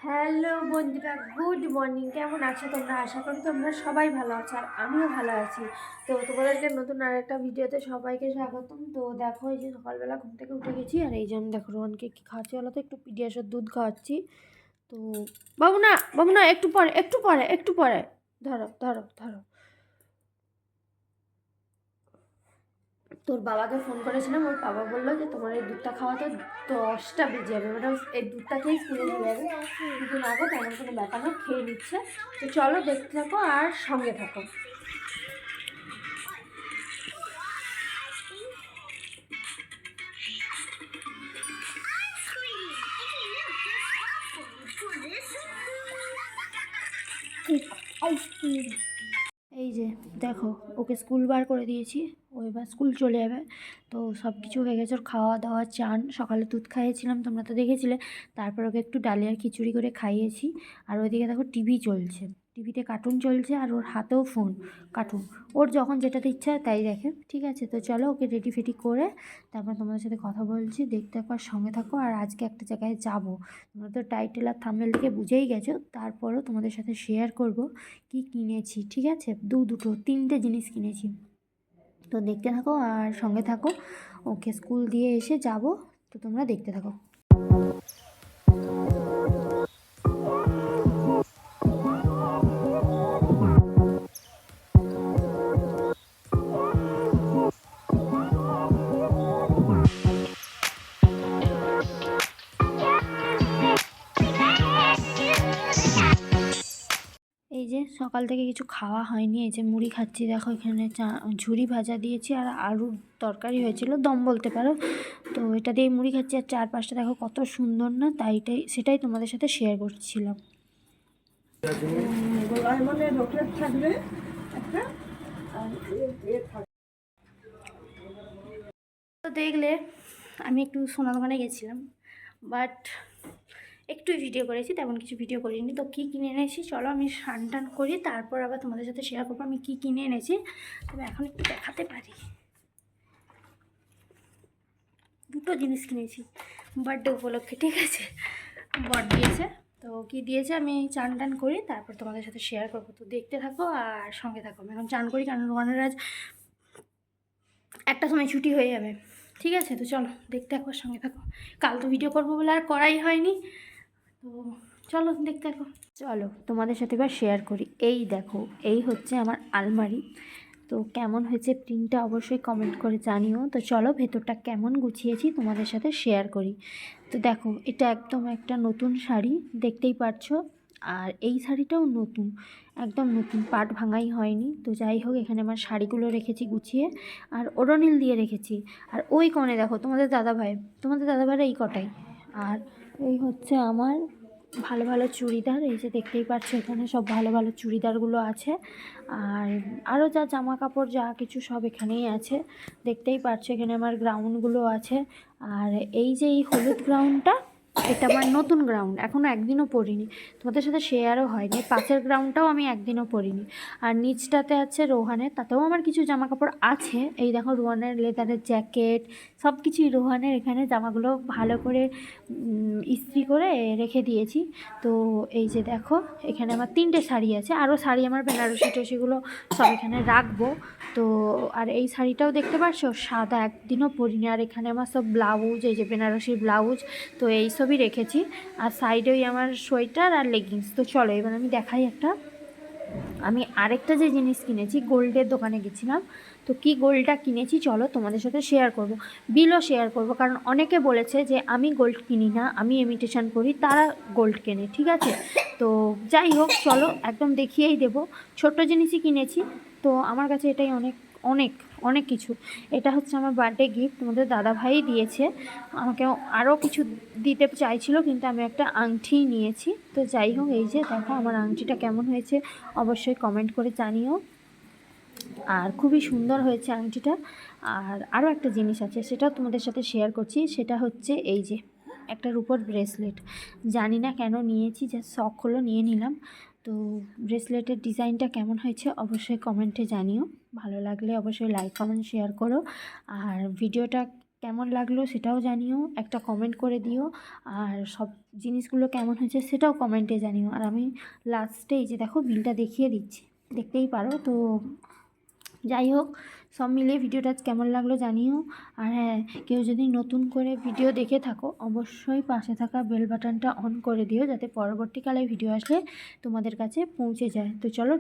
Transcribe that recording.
Hello বন্ধুরা, good morning. কেমন আছো তোমরা? আশা করি তোমরা সবাই ভালো আছো, আর আমিও ভালো আছি। তো তোমাদেরকে নতুন আর একটা ভিডিওতে সবাইকে স্বাগতম। তো দেখো, এই যে সকালবেলা ঘুম থেকে উঠে গেছি, আর এই যে আমি দেখো রোহনকে কী খাওয়াচ্ছি বলো তো, একটু পিডিয়াসের দুধ খাওয়াচ্ছি। তো বাবু না, বাবু না, একটু পরে ধরো ধরো ধরো। তোর বাবাকে ফোন করেছিলাম, ওর বাবা বললো যে তোমার এই দুধটা খাওয়াতে 10টা বেজে যাবে, মানে এই দুধটা খেয়েই স্কুলে চলে যাবে। কিন্তু না গো, তেমন কোনো ব্যাপার না, খেয়ে নিচ্ছে। তো চলো দেখতে থাকো আর সঙ্গে থাকো। আইসক্রিম। এই যে দেখো, ওকে স্কুল বার করে দিয়েছি, ও এবার স্কুল চলে যাবে। তো সব কিছু হয়ে গেছে, ওর খাওয়া দাওয়া, চান, সকালে দুধ খাইয়েছিলাম, তোমরা তো দেখেছিলে। তারপর ওকে একটু ডালিয়ার খিচুড়ি করে খাইয়েছি। আর ওইদিকে দেখো টিভি চলছে, টিভিতে কার্টুন চলছে, আর ওর হাতেও ফোন, কার্টুন। ওর যখন যেটাতে ইচ্ছা হয় তাই দেখে। ঠিক আছে, তো চলো ওকে রেডি ফেডি করে তারপর তোমাদের সাথে কথা বলছি, দেখতে থাকো আর সঙ্গে থাকো। আর আজকে একটা জায়গায় যাব, তোমরা তো টাইটেল আর থাম্বনেল থেকে বুঝেই গেছো, তারপরও তোমাদের সাথে শেয়ার করব কি কিনেছি। ঠিক আছে, দুটো তিনটে জিনিস কিনেছি। তো দেখতে থাকো আর সঙ্গে থাকো। ওকে স্কুল দিয়ে এসে যাব, তো তোমরা দেখতে থাকো। এই যে সকাল থেকে কিছু খাওয়া হয়নি, এই যে মুড়ি খাচ্ছি। দেখো এখানে ঝুরি ভাজা দিয়েছি, আর আলুর তরকারি হয়েছিল, দম বলতে পারো। তো এটা দিয়ে মুড়ি খাচ্ছি, আর চারপাশটা দেখো কত সুন্দর না, সেটাই তোমাদের সাথে শেয়ার করছিলাম। তো দেখলে আমি একটু সোনা দোকানে গেছিলাম, বাট একটুই ভিডিও করেছি, তেমন কিছু ভিডিও করিনি। তো কী কিনে এনেছি চলো আমি স্নান টান করি, তারপর আবার তোমাদের সাথে শেয়ার করবো আমি কী কিনে এনেছি। তবে এখন একটু দেখাতে পারি, দুটো জিনিস কিনেছি বার্থডে উপলক্ষে। ঠিক আছে, বর দিয়েছে। তো কি দিয়েছে আমি চান টান করি, তারপর তোমাদের সাথে শেয়ার করবো। তো দেখতে থাকো আর সঙ্গে থাকো। আমি এখন চান করি, কারণ রোহানের আজ একটা সময় ছুটি হয়ে যাবে। ঠিক আছে, তো চলো দেখতে থাকো আর সঙ্গে থাকো। কাল তো ভিডিও করবো বলে আর করাই হয়নি, তো চলো দেখতে থাকো। চলো তোমাদের সাথে এবার শেয়ার করি। এই দেখো, এই হচ্ছে আমার আলমারি। তো কেমন হয়েছে প্রিন্টটা অবশ্যই কমেন্ট করে জানিও। তো চলো ভেতরটা কেমন গুছিয়েছি তোমাদের সাথে শেয়ার করি। তো দেখো, এটা একদম একটা নতুন শাড়ি, দেখতেই পারছো। আর এই শাড়িটাও নতুন, একদম নতুন, পাট ভাঙাই হয়নি। তো যাই হোক, এখানে আমার শাড়িগুলো রেখেছি গুছিয়ে, আর ওড়নিল দিয়ে রেখেছি। আর ওই কোণে দেখো তোমাদের দাদাভাইয়ের এই কটাই। আর এই হচ্ছে আমার ভালো ভালো চুড়িদার, এই যে দেখতেই পাচ্ছ এখানে সব ভালো ভালো চুড়িদারগুলো আছে। আর আরও যা জামা কাপড় যা কিছু সব এখানেই আছে, দেখতেই পাচ্ছ এখানে আমার গ্রাউন্ডগুলো আছে। আর এই যে এই হলুদ গ্রাউন্ডটা, এটা আমার নতুন গ্রাউন্ড, এখনও একদিনও পরিনি, তোমাদের সাথে শেয়ারও হয়নি। পাশের গ্রাউন্ডটাও আমি একদিনও পরিনি। আর নিচটাতে আছে রোহানের, তাতেও আমার কিছু জামা কাপড় আছে। এই দেখো রোহানের লেদারের জ্যাকেট, সব কিছুই রোহানের। এখানে জামাগুলো ভালো করে ইস্ত্রি করে রেখে দিয়েছি। তো এই যে দেখো, এখানে আমার 3টে শাড়ি আছে, আরও শাড়ি আমার বেনারসি টেসিগুলো সব এখানে রাখবো। তো আর এই শাড়িটাও দেখতে পাচ্ছ সাদা, একদিনও পরিনি। আর এখানে আমার সব ব্লাউজ, এই যে বেনারসির ব্লাউজ, তো এই সবই রেখেছি। আর সাইডেই আমার সোয়েটার আর লেগিংস। তো চলো এবার আমি দেখাই একটা। আমি আরেকটা যে জিনিস কিনেছি, গোল্ডের দোকানে গেছিলাম। তো কি গোল্ডটা কিনেছি চলো তোমাদের সাথে শেয়ার করব, বিলও শেয়ার করব। কারণ অনেকে বলেছে যে আমি গোল্ড কিনি না, আমি ইমিটেশন করি, তারা গোল্ড কেনে। ঠিক আছে, তো যাই হোক চলো একদম দেখিয়েই দেবো। ছোট্ট জিনিসই কিনেছি, তো আমার কাছে এটাই অনেক অনেক অনেক কিছু। এটা হচ্ছে আমার বার্থডে গিফট, তোমাদের দাদাভাই দিয়েছে আমাকে। আরও কিছু দিতে চাইছিল, কিন্তু আমি একটা আংটি নিয়েছি। তো যাই হোক, এই যে দেখো আমার আংটিটা কেমন হয়েছে অবশ্যই কমেন্ট করে জানিও। আর খুবই সুন্দর হয়েছে আংটিটা। আর আরও একটা জিনিস আছে, সেটাও তোমাদের সাথে শেয়ার করছি। সেটা হচ্ছে এই যে একটা রূপোর ব্রেসলেট। জানি না কেন নিয়েছি, যা শখ হলো নিয়ে নিলাম। তো ব্রেসলেটের ডিজাইনটা কেমন হয়েছে অবশ্যই কমেন্টে জানিও। ভালো লাগলে অবশ্যই লাইক কমেন্ট শেয়ার করো। আর ভিডিওটা কেমন লাগলো সেটাও জানিও, একটা কমেন্ট করে দিও। আর সব জিনিসগুলো কেমন হয়েছে সেটাও কমেন্টে জানিও। আর আমি লাস্টে এই যে দেখো বিলটা দেখিয়ে দিচ্ছি, দেখতেই পারো। তো যাই হোক, সব মিলিয়ে ভিডিওটা কেমন লাগলো জানিও। আর হ্যাঁ, কেউ যদি নতুন করে ভিডিও দেখে থাকো অবশ্যই পাশে থাকা বেল বাটনটা অন করে দিও, যাতে পরবর্তীকালে ভিডিও আসলে তোমাদের কাছে পৌঁছে যায়। তো চলো।